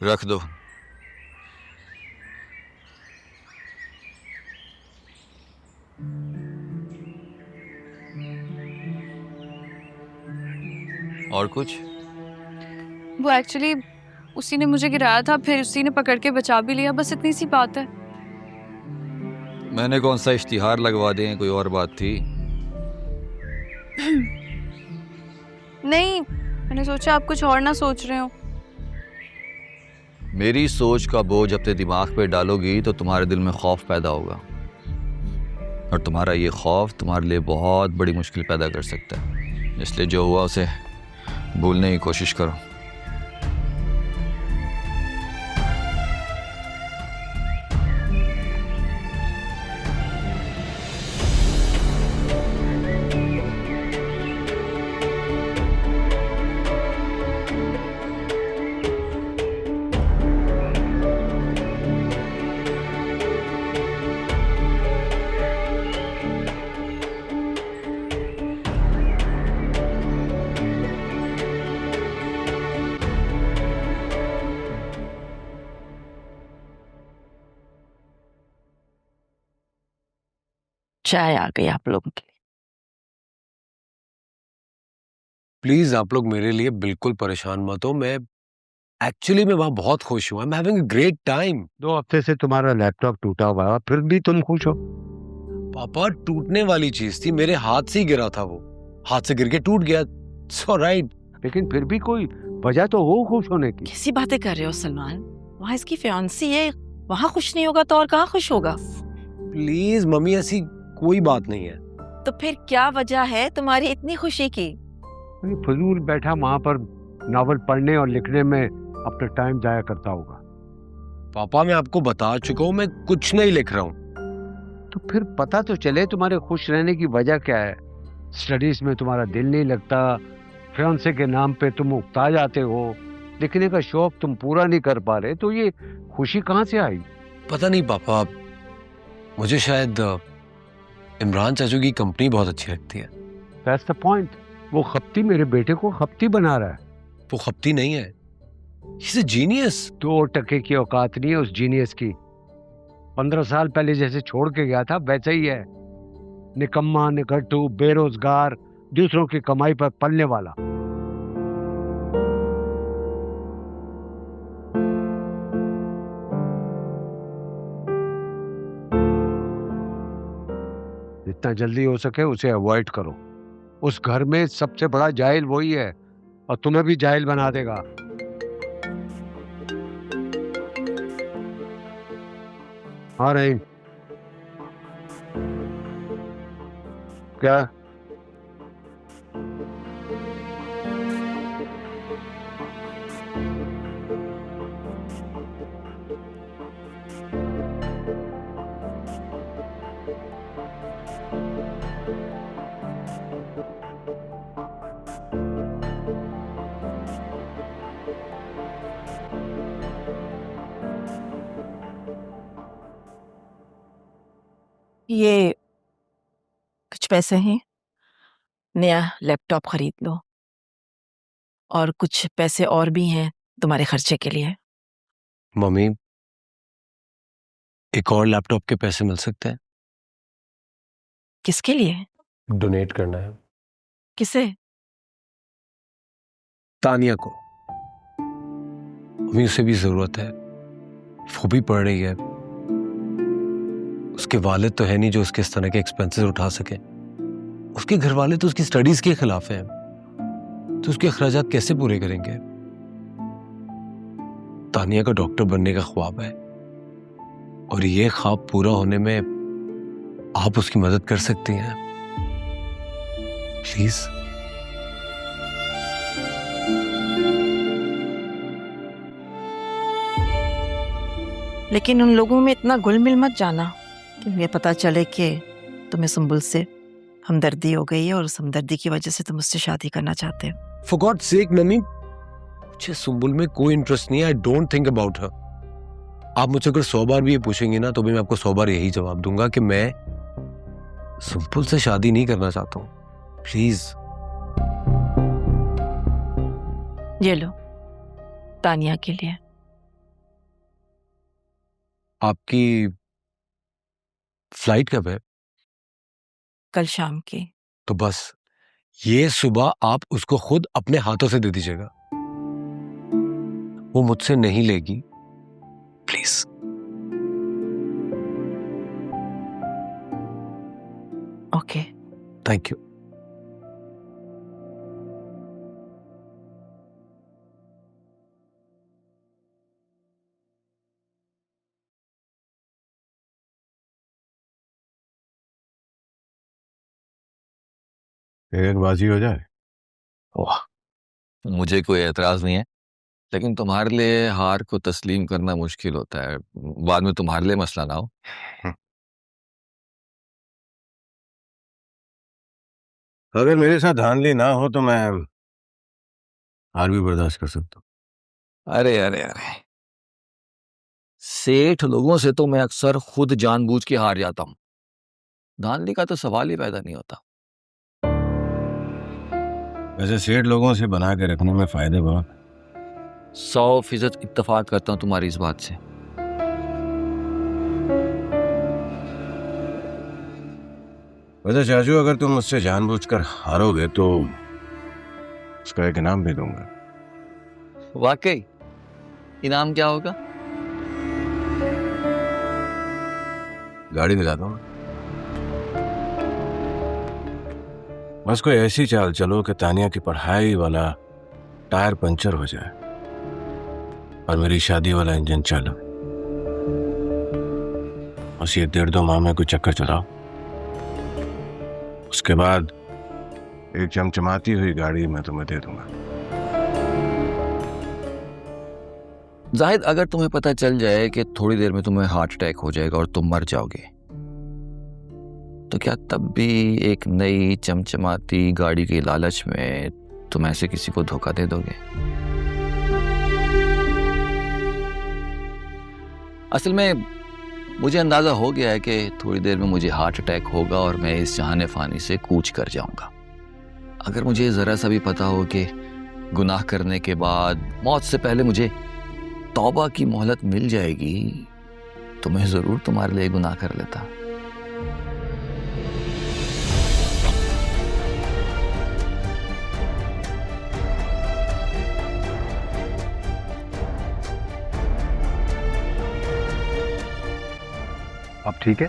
रख दो। और कुछ? वो एक्चुअली उसी ने मुझे गिराया था, फिर उसी ने पकड़ के बचा भी लिया, बस इतनी सी बात है। मैंने कौन सा इश्तिहार लगवा दें, कोई और बात थी? नहीं, मैंने सोचा आप कुछ और ना सोच रहे हो। मेरी सोच का बोझ अपने दिमाग पे डालोगी तो तुम्हारे दिल में खौफ पैदा होगा, और तुम्हारा ये खौफ तुम्हारे लिए बहुत बड़ी मुश्किल पैदा कर सकता है। इसलिए जो हुआ उसे भूलने की कोशिश करो। चाय आ गई आप लोगों के लिए। प्लीज आप लोग मेरे लिए बिल्कुल परेशान मत हो। मैं वहां बहुत खुश हूँ। I am having a great time. 2 हफ्ते से तुम्हारा लैपटॉप टूटा हुआ है, फिर भी तुम खुश हो? पापा, टूटने वाली चीज थी, मेरे हाथ से ही गिरा था, वो हाथ से गिर के टूट गया। It's alright. लेकिन फिर भी कोई वजह तो हो खुश होने की। कैसी बातें कर रहे हो सलमान? वहाँ इसकी फियांसी है, वहाँ खुश नहीं होगा तो और कहाँ खुश होगा? प्लीज मम्मी, ऐसी कोई बात नहीं है। तो फिर क्या वजह है तुम्हारी इतनी खुशी की? फजूल बैठा वहां पर नॉवल पढ़ने और लिखने में अपना टाइम जाया करता होगा। पापा, मैं आपको बता चुका हूँ, मैं कुछ नहीं लिख रहा हूँ। तो फिर पता तो चले तुम्हारे खुश रहने की वजह क्या है। स्टडीज में तुम्हारा दिल नहीं लगता, फियांसे के नाम पे तुम उकता जाते हो, लिखने का शौक तुम पूरा नहीं कर पा रहे, तो ये खुशी कहाँ से आई? पता नहीं पापा, मुझे शायद इमरान चाचू की कंपनी बहुत अच्छी लगती है। That's the point. वो खप्ती मेरे बेटे को खप्ती बना रहा है। वो खप्ती नहीं है, ही इज अ जीनियस। 2 टके की औकात नहीं है उस जीनियस की। 15 साल पहले जैसे छोड़ के गया था वैसा ही है। निकम्मा, निकट्टू, बेरोजगार, दूसरों की कमाई पर पलने वाला। जितना जल्दी हो सके उसे अवॉइड करो। उस घर में सबसे बड़ा जाहिल वही है, और तुम्हें भी जाहिल बना देगा। हाँ नहीं क्या? ये कुछ पैसे हैं, नया लैपटॉप खरीद लो, और कुछ पैसे और भी हैं तुम्हारे खर्चे के लिए। मम्मी, एक और लैपटॉप के पैसे मिल सकते हैं? किसके लिए? डोनेट करना है। किसे? तानिया को। मम्मी, उसे भी जरूरत है, वो भी पढ़ रही है। उसके वालिद तो है नहीं जो उसके इस तरह के एक्सपेंसेस उठा सके। उसके घर वाले तो उसकी स्टडीज के खिलाफ हैं, तो उसके अखराजात कैसे पूरे करेंगे? तानिया का डॉक्टर बनने का ख्वाब है, और ये ख्वाब पूरा होने में आप उसकी मदद कर सकती हैं प्लीज। लेकिन उन लोगों में इतना घुल मिल मत जाना कि मुझे पता चले कि तुम्हें सुंबुल से हमदर्दी हो गई है और उस हमदर्दी की वजह से तुम उससे शादी करना चाहते हो। फॉर गॉड सेक मम्मी, मुझे सुंबुल में कोई इंटरेस्ट नहीं है। I don't think about her. आप मुझसे अगर 100 बार भी ये पूछेंगे ना, तो भी मैं आपको 100 बार यही जवाब दूंगा कि मैं सुंबुल से शादी नहीं करना चाहता हूँ। प्लीज। ये लो, तानिया के लिए। आपकी फ्लाइट कब है? कल शाम की। तो बस ये सुबह आप उसको खुद अपने हाथों से दे दीजिएगा। वो मुझसे नहीं लेगी, प्लीज। ओके। Thank you. एक बाजी हो जाए। वाह, मुझे कोई एतराज नहीं है, लेकिन तुम्हारे लिए हार को तस्लीम करना मुश्किल होता है, बाद में तुम्हारे लिए मसला ना हो। अगर मेरे साथ धांधली ना हो तो मैं हार भी बर्दाश्त कर सकता हूँ। अरे अरे अरे, सेठ लोगों से तो मैं अक्सर खुद जानबूझ के हार जाता हूं, धांधली का तो सवाल ही पैदा नहीं होता। वैसे सेठ लोगों से बना के रखने में फायदे बहुत हैं। 100% इत्तेफाक करता हूं तुम्हारी इस बात से। वैसे चाचू, अगर तुम मुझसे जानबूझकर हारोगे तो उसका एक इनाम भी दूंगा। वाकई? इनाम क्या होगा? गाड़ी दिला दूंगा। बस कोई ऐसी चाल चलो कि तानिया की पढ़ाई वाला टायर पंचर हो जाए और मेरी शादी वाला इंजन चालू। बस ये 1.5-2 माह में कोई चक्कर चलाओ, उसके बाद एक चमचमाती हुई गाड़ी मैं तुम्हें दे दूंगा। जाहिद, अगर तुम्हें पता चल जाए कि थोड़ी देर में तुम्हें हार्ट अटैक हो जाएगा और तुम मर जाओगे, तो क्या तब भी एक नई चमचमाती गाड़ी के लालच में तुम ऐसे किसी को धोखा दे दोगे? असल में मुझे अंदाजा हो गया है कि थोड़ी देर में मुझे हार्ट अटैक होगा और मैं इस जहाने फानी से कूच कर जाऊंगा। अगर मुझे जरा सा भी पता हो कि गुनाह करने के बाद मौत से पहले मुझे तौबा की मोहलत मिल जाएगी, तो मैं जरूर तुम्हारे लिए गुनाह कर लेता। अब ठीक है?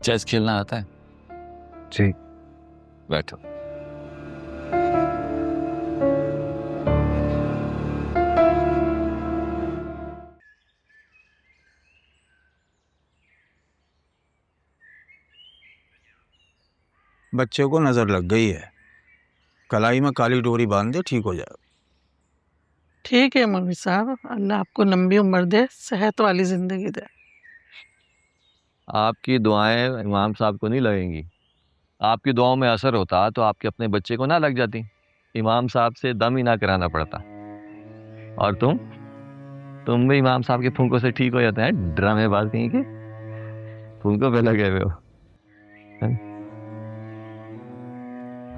चेस खेलना आता है? जी। बैठो। बच्चे को नजर लग गई है, कलाई में काली डोरी बांध दे, ठीक हो जाएगा। ठीक है मौलवी साहब, अल्लाह आपको लंबी उम्र दे, सेहत वाली जिंदगी दे। आपकी दुआएं इमाम साहब को नहीं लगेंगी। आपकी दुआओं में असर होता तो आपके अपने बच्चे को ना लग जाती, इमाम साहब से दम ही ना कराना पड़ता। और तुम भी इमाम साहब के फूंकों से ठीक हो जाते हैं, ड्रामेबाज कहीं के, फूंकों पे लगे हुए हो।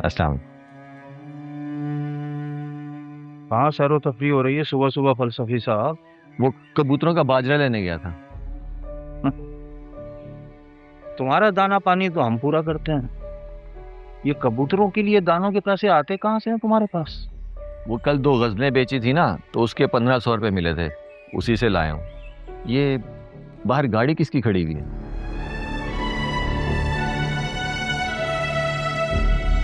अस्सलाम। हाँ, सैरो तफरी हो रही है सुबह सुबह फलसफी साहब। वो कबूतरों का बाजरा लेने गया था। तुम्हारा दाना पानी तो हम पूरा करते हैं, ये कबूतरों के लिए दानों के पैसे आते कहाँ से हैं तुम्हारे पास? वो कल 2 गज़लें बेची थी ना, तो उसके 1500 रुपये मिले थे, उसी से लाया हूँ। ये बाहर गाड़ी किसकी खड़ी हुई है?